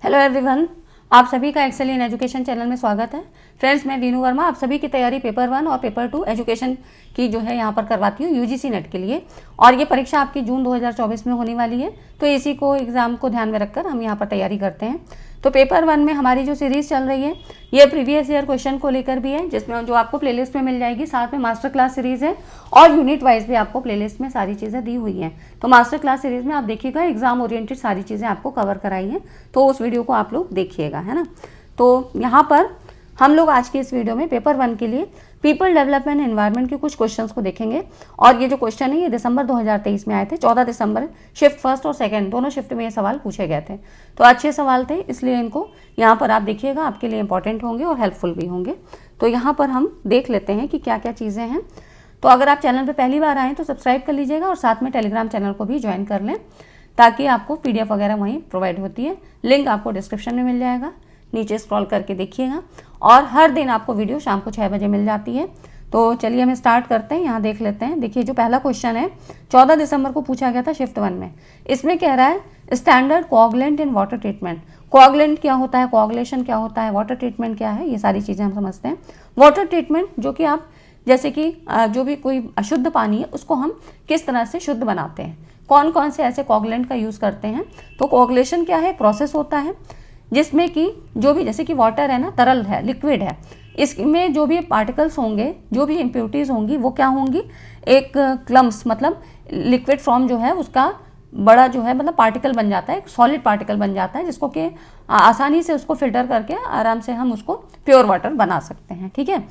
Hello everyone, आप सभी का एक्सेल इन एजुकेशन चैनल में स्वागत है। फ्रेंड्स, मैं वीनू वर्मा आप सभी की तैयारी पेपर 1 और पेपर 2 एजुकेशन की जो है यहाँ पर करवाती हूँ यूजीसी नेट के लिए। और ये परीक्षा आपकी जून 2024 में होने वाली है, तो इसी को एग्ज़ाम को ध्यान में रखकर हम यहाँ पर तैयारी करते हैं। तो पेपर 1 में हमारी जो सीरीज़ चल रही है ये प्रीवियस ईयर क्वेश्चन को लेकर भी है, जिसमें जो आपको प्लेलिस्ट में मिल जाएगी। साथ में मास्टर क्लास सीरीज़ है और यूनिट वाइज भी आपको प्लेलिस्ट में सारी चीज़ें दी हुई हैं। तो मास्टर क्लास सीरीज़ में आप देखिएगा, एग्जाम ओरिएंटेड सारी चीज़ें आपको कवर कराई हैं, तो उस वीडियो को आप लोग देखिएगा, है ना। तो यहाँ पर हम लोग आज के इस वीडियो में पेपर 1 के लिए पीपल डेवलपमेंट एनवायरनमेंट के कुछ क्वेश्चंस को देखेंगे। और ये जो क्वेश्चन है ये दिसंबर 2023 में आए थे। 14 दिसंबर शिफ्ट फर्स्ट और सेकंड दोनों शिफ्ट में ये सवाल पूछे गए थे। तो अच्छे सवाल थे, इसलिए इनको यहाँ पर आप देखिएगा, आपके लिए इंपॉर्टेंट होंगे और हेल्पफुल भी होंगे। तो यहाँ पर हम देख लेते हैं कि क्या क्या चीज़ें हैं। तो अगर आप चैनल पर पहली बार आएँ तो सब्सक्राइब कर लीजिएगा और साथ में टेलीग्राम चैनल को भी ज्वाइन कर लें, ताकि आपको PDF वगैरह वहीं प्रोवाइड होती है। लिंक आपको डिस्क्रिप्शन में मिल जाएगा, नीचे स्क्रॉल करके देखिएगा। और हर दिन आपको वीडियो शाम को 6 बजे मिल जाती है। तो चलिए हम स्टार्ट करते हैं, यहाँ देख लेते हैं। देखिए जो पहला क्वेश्चन है 14 दिसंबर को पूछा गया था शिफ्ट 1 में। इसमें कह रहा है standard coagulant in water treatment. Coagulant क्या होता है, कोआगुलेशन क्या होता है, वाटर ट्रीटमेंट क्या है, ये सारी चीज़ें हम समझते हैं। वाटर ट्रीटमेंट जो कि आप जैसे कि जो भी कोई अशुद्ध पानी है उसको हम किस तरह से शुद्ध बनाते हैं, कौन कौन से ऐसे कोआगुलेंट का यूज़ करते हैं। तो कोआगुलेशन क्या है, प्रोसेस होता है जिसमें कि जो भी जैसे कि वाटर है ना, तरल है, लिक्विड है, इसमें जो भी पार्टिकल्स होंगे, जो भी इम्प्योरिटीज़ होंगी वो क्या होंगी, एक क्लम्स मतलब लिक्विड फॉर्म जो है उसका बड़ा जो है मतलब पार्टिकल बन जाता है, एक सॉलिड पार्टिकल बन जाता है, जिसको कि आसानी से उसको फिल्टर करके आराम से हम उसको प्योर वाटर बना सकते हैं। ठीक है,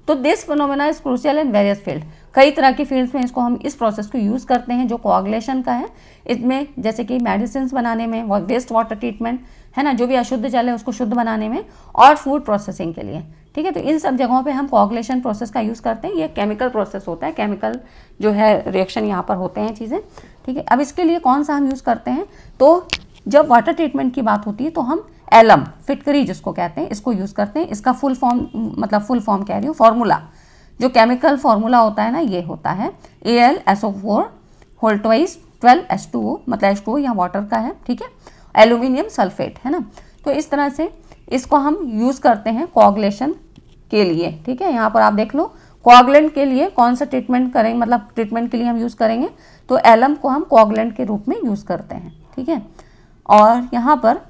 तो this phenomena is crucial in various field. कई तरह की फील्ड्स में इसको हम इस प्रोसेस को यूज़ करते हैं जो कोआगुलेशन का है। इसमें जैसे कि मेडिसिन बनाने में, वेस्ट वाटर ट्रीटमेंट है ना, जो भी अशुद्ध जल है उसको शुद्ध बनाने में, और फूड प्रोसेसिंग के लिए। ठीक है, तो इन सब जगहों पे हम कोआगुलेशन प्रोसेस का यूज़ करते हैं। ये केमिकल प्रोसेस होता है, केमिकल जो है रिएक्शन यहाँ पर होते हैं चीज़ें। ठीक है, अब इसके लिए कौन सा हम यूज़ करते हैं, तो जब वाटर ट्रीटमेंट की बात होती है तो हम एलम, फिटकरी जिसको कहते हैं, इसको यूज़ करते हैं। इसका फुल फॉर्म मतलब फुल फॉर्म कह रही हूँ, फार्मूला जो केमिकल फार्मूला होता है ना, ये होता है AlSO4 होल ट्वाइस 12H2O, मतलब H2O यहाँ वाटर का है। ठीक है, एल्यूमिनियम सल्फेट है ना। तो इस तरह से इसको हम यूज़ करते हैं कोआगुलेशन के लिए। ठीक है, यहाँ पर आप देख लो कोआगुलेंट के लिए कौन सा ट्रीटमेंट करेंगे, मतलब ट्रीटमेंट के लिए हम यूज़ करेंगे तो एलम को हम कोआगुलेंट के रूप में यूज़ करते हैं। ठीक है, और यहाँ पर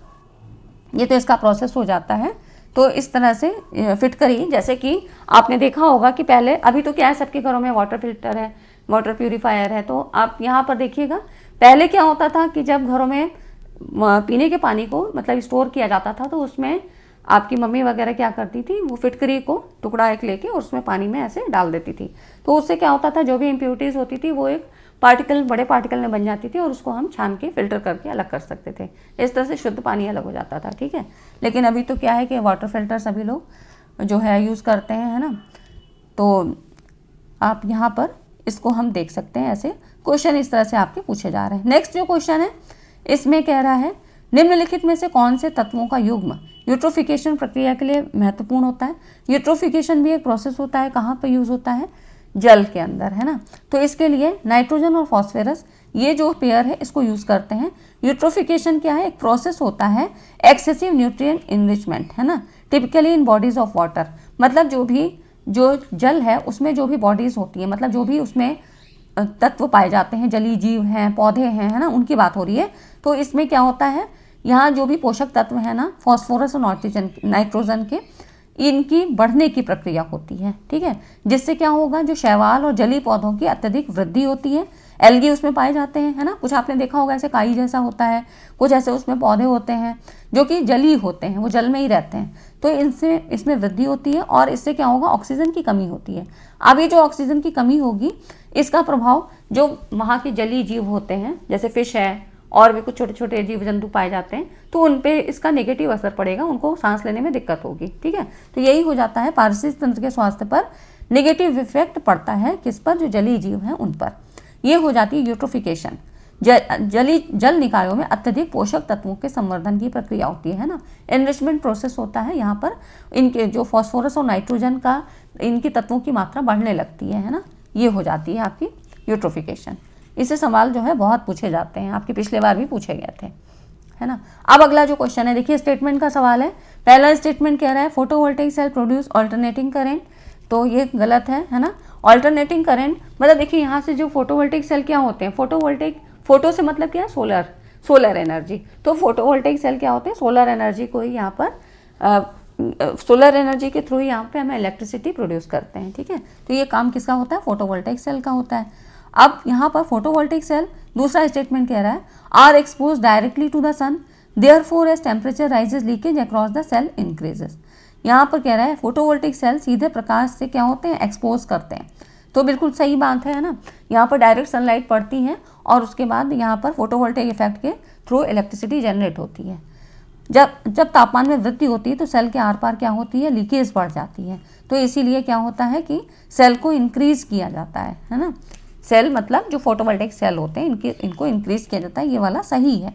ये तो इसका प्रोसेस हो जाता है। तो इस तरह से फिटकरी, जैसे कि आपने देखा होगा कि पहले, अभी तो क्या है सबके घरों में वाटर फिल्टर है, वाटर प्यूरीफायर है। तो आप यहाँ पर देखिएगा, पहले क्या होता था कि जब घरों में पीने के पानी को मतलब स्टोर किया जाता था, तो उसमें आपकी मम्मी वगैरह क्या करती थी, वो फिटकरी को टुकड़ा एक लेके और उसमें पानी में ऐसे डाल देती थी। तो उससे क्या होता था, जो भी इम्प्योरिटीज़ होती थी वो एक पार्टिकल, बड़े पार्टिकल में बन जाती थी और उसको हम छान के फिल्टर करके अलग कर सकते थे। इस तरह से शुद्ध पानी अलग हो जाता था। ठीक है, लेकिन अभी तो क्या है कि वाटर फिल्टर सभी लोग जो है यूज़ करते हैं, है ना। तो आप यहाँ पर इसको हम देख सकते हैं, ऐसे क्वेश्चन इस तरह से आपके पूछे जा रहे हैं। नेक्स्ट जो क्वेश्चन है इसमें कह रहा है निम्नलिखित में से कौन से तत्वों का युग्म यूट्रोफिकेशन प्रक्रिया के लिए महत्वपूर्ण होता है। यूट्रोफिकेशन भी एक प्रोसेस होता है, कहाँ पर यूज़ होता है, जल के अंदर, है ना। तो इसके लिए नाइट्रोजन और फॉस्फेरस ये जो पेयर है इसको यूज़ करते हैं। यूट्रोफिकेशन क्या है, एक प्रोसेस होता है एक्सेसिव न्यूट्रिएंट इनरिचमेंट, है ना, typically in bodies of water. मतलब जो जल है उसमें जो भी बॉडीज़ होती है, मतलब जो भी उसमें तत्व पाए जाते हैं, जलीय जीव हैं, पौधे हैं, है ना, उनकी बात हो रही है। तो इसमें क्या होता है, यहाँ जो भी पोषक तत्व है ना, फॉस्फोरस और नाइट्रोजन के, इनकी बढ़ने की प्रक्रिया होती है। ठीक है, जिससे क्या होगा, जो शैवाल और जलीय पौधों की अत्यधिक वृद्धि होती है। एल्गी उसमें पाए जाते हैं, है ना, कुछ आपने देखा होगा ऐसे काई जैसा होता है, कुछ ऐसे उसमें पौधे होते हैं जो कि जलीय होते हैं, वो जल में ही रहते हैं। तो इसमें वृद्धि होती है और इससे क्या होगा, ऑक्सीजन की कमी होती है। अब ये जो ऑक्सीजन की कमी होगी, इसका प्रभाव जो वहाँ के जलीय जीव होते हैं, जैसे फिश है और भी कुछ छोटे छोटे जीव जंतु पाए जाते हैं, तो उन पे इसका नेगेटिव असर पड़ेगा, उनको सांस लेने में दिक्कत होगी। ठीक है, तो यही हो जाता है, पारिस्थितिक तंत्र के स्वास्थ्य पर नेगेटिव इफेक्ट पड़ता है, किस पर, जो जलीय जीव हैं उन पर। ये हो जाती है यूट्रोफिकेशन। जल निकायों में अत्यधिक पोषक तत्वों के संवर्धन की प्रक्रिया होती है ना। एनरिचमेंट प्रोसेस होता है, यहाँ पर इनके जो फॉस्फोरस और नाइट्रोजन का, इनकी तत्वों की मात्रा बढ़ने लगती है ना। ये हो जाती है आपकी यूट्रोफिकेशन। इससे सवाल जो है बहुत पूछे जाते हैं, आपके पिछले बार भी पूछे गए थे, है ना। अब अगला जो क्वेश्चन है, देखिए स्टेटमेंट का सवाल है। पहला स्टेटमेंट कह रहा है photovoltaic cell produce alternating current, तो ये गलत है ना। अल्टरनेटिंग करंट मतलब देखिए यहाँ से जो फोटोवोल्टेइक सेल क्या होते हैं, फोटोवोल्टेइक, फोटो से मतलब क्या है, सोलर एनर्जी। तो फोटोवोल्टेइक सेल क्या होते हैं, सोलर एनर्जी को ही यहाँ पर सोलर एनर्जी के थ्रू यहाँ पे हमें इलेक्ट्रिसिटी प्रोड्यूस करते हैं, ठीक है। तो ये काम किसका होता है, फोटोवोल्टेइक सेल का होता है। अब यहाँ पर फोटोवोल्टेइक सेल दूसरा स्टेटमेंट कह रहा है are expose directly to the sun, therefore as temperature rises leakage across the cell increases. यहाँ पर कह रहा है फोटोवोल्टेइक सेल सीधे प्रकाश से क्या होते हैं, एक्सपोज करते हैं। तो बिल्कुल सही बात है ना। यहाँ पर डायरेक्ट सनलाइट पड़ती है और उसके बाद यहाँ पर फोटोवोल्टेइक इफेक्ट के थ्रू इलेक्ट्रिसिटी जनरेट होती है। जब तापमान में वृद्धि होती है तो सेल के आर पार क्या होती है, लीकेज बढ़ जाती है। तो इसीलिए क्या होता है कि सेल को इंक्रीज किया जाता है ना। सेल मतलब जो फोटोवोल्टेइक सेल होते हैं इनको इंक्रीज किया जाता है, ये वाला सही है,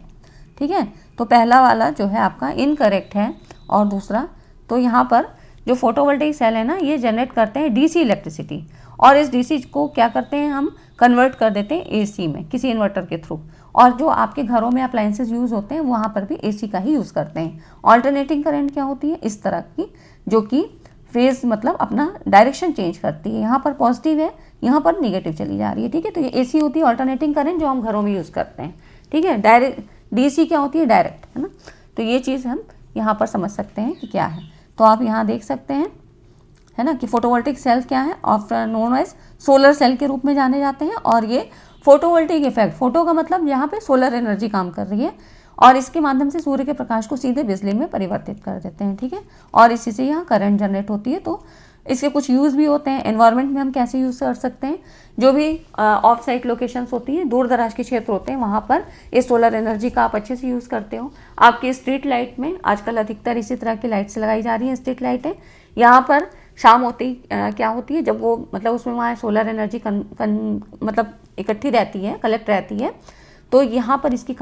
ठीक है। तो पहला वाला जो है आपका इनकरेक्ट है। और दूसरा, तो यहाँ पर जो फोटोवोल्टेइक सेल है ना, ये जनरेट करते हैं डीसी इलेक्ट्रिसिटी, और इस डीसी को क्या करते हैं हम, कन्वर्ट कर देते हैं एसी में किसी इन्वर्टर के थ्रू। और जो आपके घरों में अप्लायंसेस यूज़ होते हैं वहाँ पर भी एसी का ही यूज़ करते हैं। ऑल्टरनेटिंग करंट क्या होती है, इस तरह की, जो कि फेज मतलब अपना डायरेक्शन चेंज करती है। यहाँ पर पॉजिटिव है, यहाँ पर नेगेटिव चली जा रही है, ठीक है। तो ये एसी होती है ऑल्टरनेटिंग करंट, जो हम घरों में यूज़ करते हैं, ठीक है। डायरेक्ट डीसी क्या होती है, डायरेक्ट, है ना। तो ये चीज़ हम यहाँ पर समझ सकते हैं कि क्या है। तो आप यहाँ देख सकते हैं, है ना, कि फोटोवोल्टेइक सेल क्या है, often known as solar cell के रूप में जाने जाते हैं। और ये फोटोवोल्टेइक इफेक्ट, फोटो का मतलब यहाँ पे सोलर एनर्जी काम कर रही है, और इसके माध्यम से सूर्य के प्रकाश को सीधे बिजली में परिवर्तित कर देते हैं, ठीक है। और इसी से यहाँ करंट जनरेट होती है। तो इसके कुछ यूज़ भी होते हैं। एनवायरनमेंट में हम कैसे यूज़ कर सकते हैं, जो भी ऑफ साइट लोकेशंस होती हैं, दूर दराज के क्षेत्र होते हैं, वहाँ पर इस सोलर एनर्जी का आप अच्छे से यूज़ करते हो। आपकी स्ट्रीट लाइट में आजकल अधिकतर इसी तरह की लाइट्स लगाई जा रही हैं, स्ट्रीट लाइटें। यहाँ पर शाम होती क्या होती है, जब वो मतलब उसमें वहाँ सोलर एनर्जी मतलब इकट्ठी रहती है, कलेक्ट रहती है, तो यहाँ पर इसकी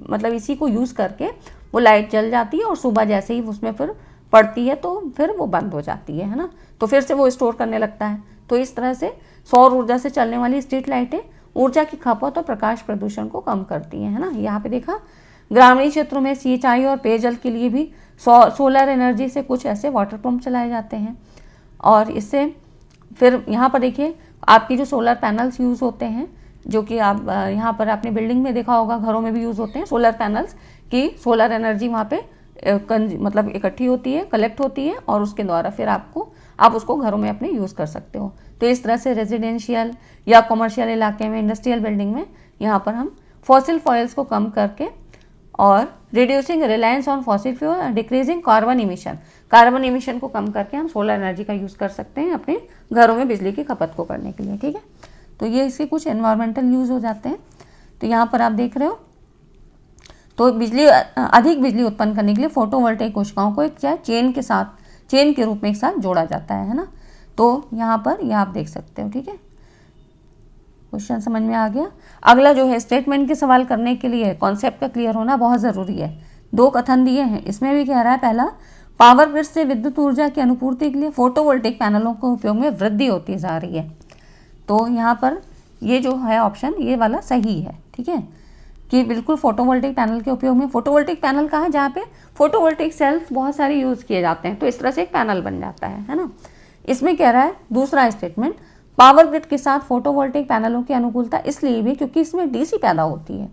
मतलब इसी को यूज़ करके वो लाइट जल जाती है, और सुबह जैसे ही उसमें फिर पड़ती है तो फिर वो बंद हो जाती है ना। तो फिर से वो स्टोर करने लगता है। तो इस तरह से सौर ऊर्जा से चलने वाली स्ट्रीट लाइटें ऊर्जा की खपत और प्रकाश प्रदूषण को कम करती हैं, है ना। यहाँ पे देखा, ग्रामीण क्षेत्रों में सिंचाई और पेयजल के लिए भी सोलर एनर्जी से कुछ ऐसे वाटर पंप चलाए जाते हैं। और इससे फिर यहाँ पर देखिए, आपकी जो सोलर पैनल्स यूज़ होते हैं, जो कि आप यहाँ पर आपने बिल्डिंग में देखा होगा, घरों में भी यूज़ होते हैं सोलर पैनल्स, की सोलर एनर्जी वहाँ पे मतलब इकट्ठी होती है, कलेक्ट होती है, और उसके द्वारा फिर आप उसको घरों में अपने यूज़ कर सकते हो। तो इस तरह से रेजिडेंशियल या कमर्शियल इलाके में, इंडस्ट्रियल बिल्डिंग में, यहाँ पर हम फॉसिल फॉयल्स को कम करके और reducing reliance on fossil fuel और डिक्रीजिंग कार्बन इमिशन को कम करके हम सोलर एनर्जी का यूज़ कर सकते हैं अपने घरों में बिजली की खपत को करने के लिए, ठीक है। तो ये इसके कुछ एनवायरमेंटल यूज़ हो जाते हैं। तो यहाँ पर आप देख रहे हो, तो अधिक बिजली उत्पन्न करने के लिए फोटोवोल्टेइक कोशिकाओं को एक चेन के रूप में एक साथ जोड़ा जाता है ना। तो यहाँ पर यह आप देख सकते हो, ठीक है। क्वेश्चन समझ में आ गया। अगला जो है, स्टेटमेंट के सवाल करने के लिए कॉन्सेप्ट का क्लियर होना बहुत ज़रूरी है। 2 कथन दिए हैं, इसमें भी कह रहा है, पहला, पावर ग्रिड से विद्युत ऊर्जा की अनुपूर्ति के लिए फोटोवोल्टेइक पैनलों के उपयोग में वृद्धि होती जा रही है। तो यहाँ पर ये जो है ऑप्शन, ये वाला सही है, ठीक है, कि बिल्कुल फोटोवोल्टेइक पैनल के उपयोग में, फोटोवोल्टेइक पैनल कहाँ, जहाँ पे फोटोवोल्टेइक सेल्स बहुत सारे यूज़ किए जाते हैं, तो इस तरह से एक पैनल बन जाता है ना। इसमें कह रहा है दूसरा स्टेटमेंट, पावर ग्रिड के साथ फोटोवोल्टेइक पैनलों की अनुकूलता इसलिए भी क्योंकि इसमें डीसी पैदा होती है।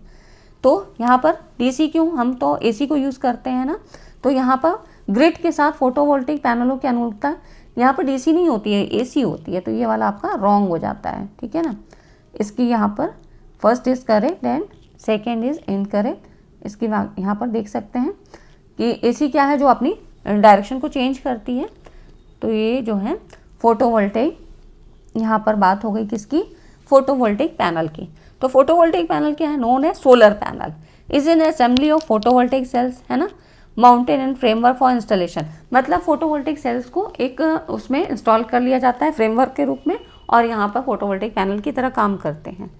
तो यहाँ पर डीसी क्यों, हम तो एसी को यूज़ करते हैं ना। तो यहाँ पर ग्रिड के साथ फोटोवोल्टेइक पैनलों की अनुकूलता, यहाँ पर डीसी नहीं होती है, एसी होती है। तो ये वाला आपका रॉन्ग हो जाता है, ठीक है ना। इसकी यहाँ पर first is correct and second is incorrect. इसकी यहाँ पर देख सकते हैं कि एसी क्या है, जो अपनी डायरेक्शन को चेंज करती है। तो ये जो है फोटोवोल्टेइक, यहाँ पर बात हो गई किसकी, फोटोवोल्टेइक पैनल की। तो फोटोवोल्टेइक पैनल क्या है, नोन है solar panel, is an assembly of photovoltaic cells, है ना, mountain and framework for installation. मतलब फोटोवोल्टेइक सेल्स को एक उसमें इंस्टॉल कर लिया जाता है फ्रेमवर्क के रूप में, और यहाँ पर फोटोवोल्टेइक पैनल की तरह काम करते हैं।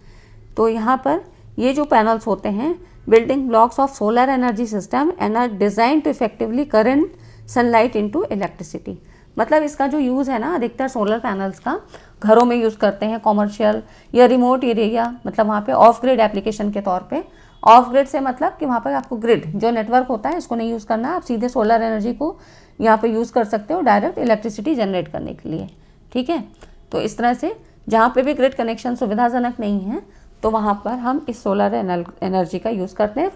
तो यहाँ पर ये जो पैनल्स होते हैं, building blocks of solar energy system and are design to effectively current sunlight into electricity. मतलब इसका जो यूज़ है ना, अधिकतर सोलर पैनल्स का घरों में यूज़ करते हैं, कॉमर्शियल या रिमोट एरिया, मतलब वहाँ पे ऑफ ग्रिड एप्लीकेशन के तौर पे, ऑफ ग्रिड से मतलब कि वहाँ पर आपको ग्रिड जो नेटवर्क होता है इसको नहीं यूज़ करना है, आप सीधे सोलर एनर्जी को यहाँ पे यूज़ कर सकते हो डायरेक्ट इलेक्ट्रिसिटी जनरेट करने के लिए, ठीक है। तो इस तरह से जहाँ पे भी ग्रिड कनेक्शन सुविधाजनक नहीं है तो वहाँ पर हम इस सोलर एनर्जी का यूज़ करते हैं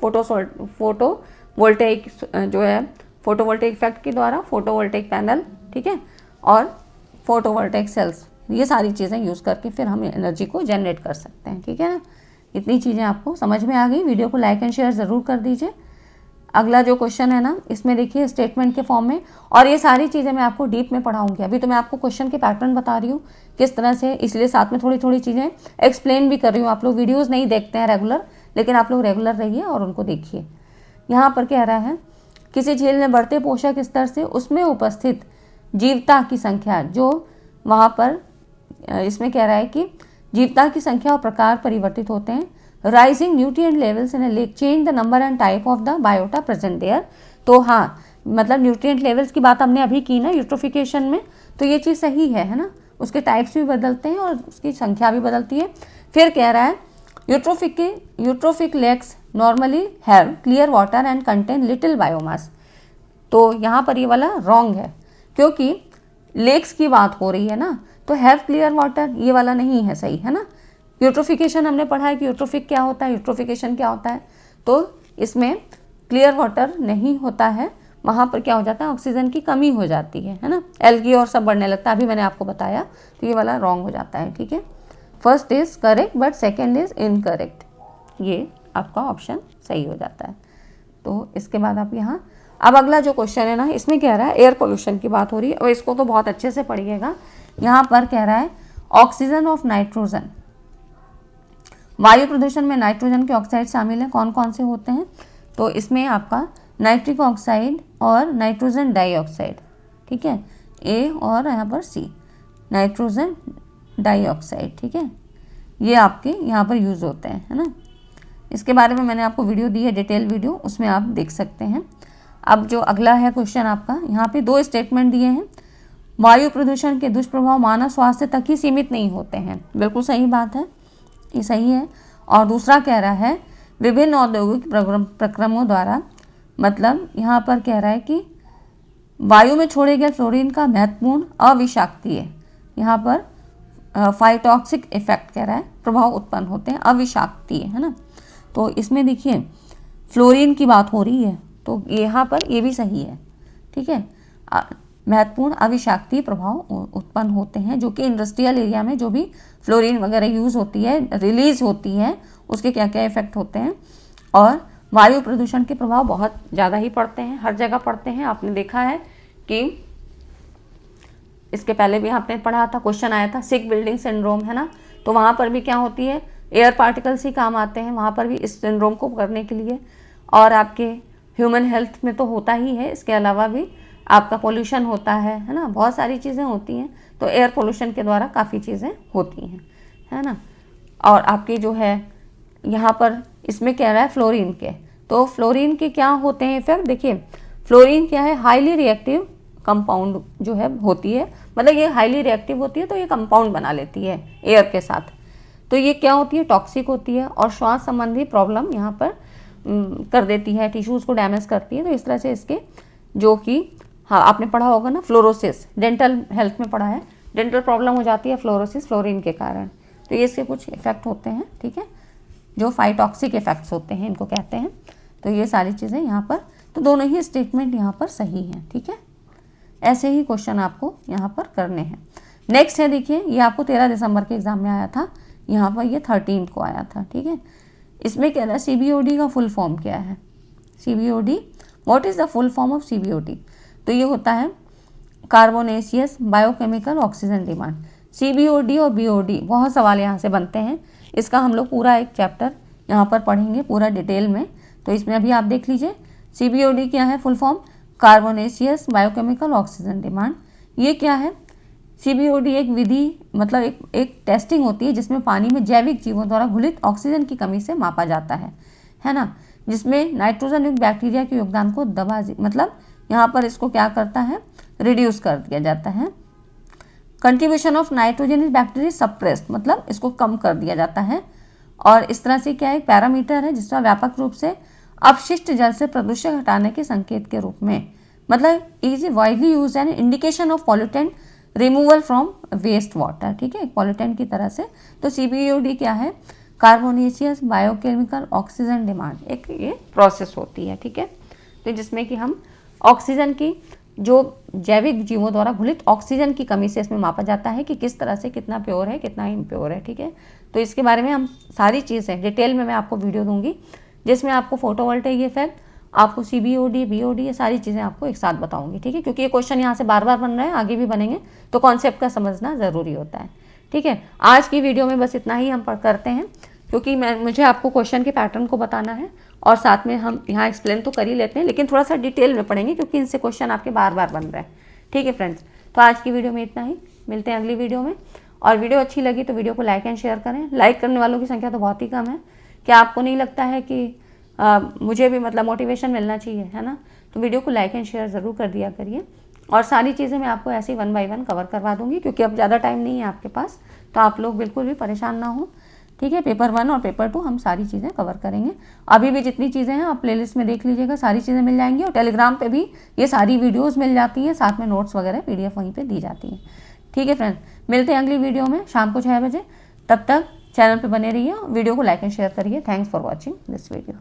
फोटोवोल्टेइक जो है फोटोवोल्टेइक इफेक्ट के द्वारा, फोटोवोल्टेइक पैनल, ठीक है, और फोटोवोल्टेइक सेल्स, ये सारी चीज़ें यूज़ करके फिर हम एनर्जी को जनरेट कर सकते हैं, ठीक है ना। इतनी चीज़ें आपको समझ में आ गई। वीडियो को लाइक एंड शेयर ज़रूर कर दीजिए। अगला जो क्वेश्चन है ना, इसमें देखिए स्टेटमेंट के फॉर्म में, और ये सारी चीज़ें मैं आपको डीप में पढ़ाऊंगी। अभी तो मैं आपको क्वेश्चन के पैटर्न बता रही हूँ किस तरह से, इसलिए साथ में थोड़ी थोड़ी चीज़ें एक्सप्लेन भी कर रही हूँ। आप लोग वीडियोज़ नहीं देखते हैं रेगुलर, लेकिन आप लोग रेगुलर रहिए और उनको देखिए। यहाँ पर कह रहा है किसी झील में बढ़ते पोषक स्तर से उसमें उपस्थित जीवता की संख्या, जो वहाँ पर इसमें कह रहा है कि जीवता की संख्या और प्रकार परिवर्तित होते हैं। Rising nutrient levels in a lake change the number and type of the biota present there. तो हाँ, मतलब न्यूट्रिएंट लेवल्स की बात हमने अभी की ना यूट्रोफिकेशन में, तो ये चीज़ सही है ना। उसके टाइप्स भी बदलते हैं और उसकी संख्या भी बदलती है। फिर कह रहा है eutrophic lakes normally have clear water and contain little biomass. तो यहाँ पर ये वाला रॉन्ग है, क्योंकि लेक्स की बात हो रही है ना, तो हैव क्लियर वाटर ये वाला नहीं है सही, है ना। यूट्रोफिकेशन हमने पढ़ा है कि यूट्रोफिक क्या होता है, यूट्रोफिकेशन क्या होता है, तो इसमें क्लियर वाटर नहीं होता है। वहाँ पर क्या हो जाता है, ऑक्सीजन की कमी हो जाती है ना, एल्गी और सब बढ़ने लगता है, अभी मैंने आपको बताया। तो ये वाला रॉन्ग हो जाता है, ठीक है। First is correct but second is incorrect, ये आपका ऑप्शन सही हो जाता है। तो इसके बाद आप यहाँ, अब अगला जो क्वेश्चन है ना, इसमें कह रहा है एयर पोल्यूशन की बात हो रही है, और इसको तो बहुत अच्छे से पढ़िएगा। यहाँ पर कह रहा है ऑक्सीजन ऑफ नाइट्रोजन, वायु प्रदूषण में नाइट्रोजन के ऑक्साइड शामिल हैं, कौन कौन से होते हैं। तो इसमें आपका नाइट्रिक ऑक्साइड और नाइट्रोजन डाइऑक्साइड, ठीक है, ए और यहाँ पर सी, नाइट्रोजन डाइऑक्साइड, ठीक है, ये आपके यहाँ पर यूज़ होते हैं, है ना। इसके बारे में मैंने आपको वीडियो दी है, डिटेल वीडियो, उसमें आप देख सकते हैं। अब जो अगला है क्वेश्चन आपका, यहाँ पे 2 स्टेटमेंट दिए हैं। वायु प्रदूषण के दुष्प्रभाव मानव स्वास्थ्य तक ही सीमित नहीं होते हैं, बिल्कुल सही बात है, ये सही है। और दूसरा कह रहा है विभिन्न औद्योगिक प्रक्रमों द्वारा, मतलब यहाँ पर कह रहा है कि वायु में छोड़े गए फ्लोरीन का महत्वपूर्ण अविषाक्तीय, यहाँ पर फाइटॉक्सिक इफेक्ट कह रहा है, प्रभाव उत्पन्न होते हैं, अविषाक्तीय, है ना। तो इसमें देखिए फ्लोरीन की बात हो रही है, तो यहाँ पर ये भी सही है, ठीक है। महत्वपूर्ण अविषाक्तीय प्रभाव उत्पन्न होते हैं, जो कि इंडस्ट्रियल एरिया में जो भी फ्लोरीन वगैरह यूज़ होती है, रिलीज होती है, उसके क्या क्या इफेक्ट होते हैं। और वायु प्रदूषण के प्रभाव बहुत ज़्यादा ही पड़ते हैं, हर जगह पड़ते हैं। आपने देखा है कि इसके पहले भी आपने पढ़ा था, क्वेश्चन आया था सिक बिल्डिंग सिंड्रोम, है ना। तो वहाँ पर भी क्या होती है, एयर पार्टिकल्स ही काम आते हैं वहाँ पर भी इस सिंड्रोम को करने के लिए। और आपके ह्यूमन हेल्थ में तो होता ही है, इसके अलावा भी आपका पोल्यूशन होता है ना, बहुत सारी चीज़ें होती हैं। तो एयर पोल्यूशन के द्वारा काफ़ी चीज़ें होती हैं, है ना। और आपकी जो है यहाँ पर इसमें कह रहा है फ्लोरीन के, तो फ्लोरीन के क्या होते हैं इफेक्ट, देखिए फ्लोरीन क्या है, हाईली रिएक्टिव कंपाउंड जो है होती है, मतलब ये हाईली रिएक्टिव होती है, तो ये कंपाउंड बना लेती है एयर के साथ। तो ये क्या होती है, टॉक्सिक होती है और श्वास संबंधी प्रॉब्लम यहाँ पर कर देती है, टिश्यूज़ को डैमेज करती है। तो इस तरह से इसके जो कि हाँ आपने पढ़ा होगा ना फ्लोरोसिस, डेंटल हेल्थ में पढ़ा है, डेंटल प्रॉब्लम हो जाती है फ्लोरोसिस फ्लोरीन के कारण। तो ये इसके कुछ इफेक्ट होते हैं, ठीक है, जो फाइटॉक्सिक इफेक्ट्स होते हैं इनको कहते हैं। तो ये सारी चीज़ें यहाँ पर, तो दोनों ही स्टेटमेंट यहाँ पर सही हैं, ठीक है। ऐसे ही क्वेश्चन आपको यहाँ पर करने हैं। नेक्स्ट है, देखिए ये आपको 13 दिसंबर के एग्जाम में आया था, यहाँ पर ये 13 को आया था, ठीक है। इसमें कह रहा है CBOD का फुल फॉर्म क्या है, CBOD, what is the full form of CBOD। तो ये होता है carbonaceous biochemical oxygen demand. CBOD और BOD बहुत सवाल यहाँ से बनते हैं, इसका हम लोग पूरा एक चैप्टर यहाँ पर पढ़ेंगे पूरा डिटेल में। तो इसमें अभी आप देख लीजिए CBOD क्या है, full form carbonaceous biochemical oxygen demand. ये क्या है, CBOD एक विधि, मतलब एक टेस्टिंग होती है जिसमें पानी में जैविक जीवों द्वारा घुलित ऑक्सीजन की कमी से मापा जाता है ना, जिसमें नाइट्रोजन युक्त बैक्टीरिया के योगदान को मतलब यहाँ पर इसको क्या करता है, रिड्यूस कर दिया जाता है। Contribution of nitrogen is bacteria suppressed, मतलब इसको कम कर दिया जाता है। और इस तरह से क्या एक पैरामीटर है जिसका व्यापक रूप से अपशिष्ट जल से प्रदूषण हटाने के संकेत के रूप में, मतलब is widely use an indication of pollutant removal from waste water, ठीक है, पॉल्यूटेंट की तरह से। तो CBOD क्या है, कार्बोनेशियस बायोकेमिकल ऑक्सीजन डिमांड, एक ये प्रोसेस होती है, ठीक है। तो जिसमें कि हम ऑक्सीजन की जो जैविक जीवों द्वारा घुलित ऑक्सीजन की कमी से इसमें मापा जाता है कि किस तरह से कितना प्योर है कितना इम्प्योर है, ठीक है। तो इसके बारे में हम सारी चीज़ें डिटेल में मैं आपको वीडियो दूंगी जिसमें आपको फोटोवोल्टेइक इफेक्ट, आपको CBOD, BOD, ये सारी चीज़ें आपको एक साथ बताऊंगी, ठीक है, क्योंकि ये क्वेश्चन यहाँ से बार बार बन रहे हैं, आगे भी बनेंगे, तो कॉन्सेप्ट का समझना ज़रूरी होता है, ठीक है। आज की वीडियो में बस इतना ही हम करते हैं, क्योंकि मुझे आपको क्वेश्चन के पैटर्न को बताना है और साथ में हम यहाँ एक्सप्लेन तो कर ही लेते हैं, लेकिन थोड़ा सा डिटेल में पढ़ेंगे क्योंकि इनसे क्वेश्चन आपके बार बार बन रहे हैं, ठीक है फ्रेंड्स। तो आज की वीडियो में इतना ही, मिलते हैं अगली वीडियो में। और वीडियो अच्छी लगी तो वीडियो को लाइक एंड शेयर करें। लाइक करने वालों की संख्या तो बहुत ही कम है। क्या आपको नहीं लगता है कि मुझे भी मतलब मोटिवेशन मिलना चाहिए, है ना? तो वीडियो को लाइक एंड शेयर ज़रूर कर दिया करिए। और सारी चीज़ें मैं आपको ऐसे ही 1 बाय 1 कवर करवा दूंगी, क्योंकि अब ज़्यादा टाइम नहीं है आपके पास, तो आप लोग बिल्कुल भी परेशान ना हो, ठीक है। पेपर 1 और पेपर 2 हम सारी चीज़ें कवर करेंगे। अभी भी जितनी चीज़ें हैं आप प्लेलिस्ट में देख लीजिएगा, सारी चीज़ें मिल जाएंगी। और टेलीग्राम पे भी ये सारी वीडियोस मिल जाती हैं, साथ में नोट्स वगैरह PDF वहीं पे दी जाती हैं, ठीक है फ्रेंड्स। मिलते हैं अगली वीडियो में शाम को 6 बजे। तब तक चैनल पे बने रहिए, वीडियो को लाइक एंड शेयर करिए। Thanks for watching this video.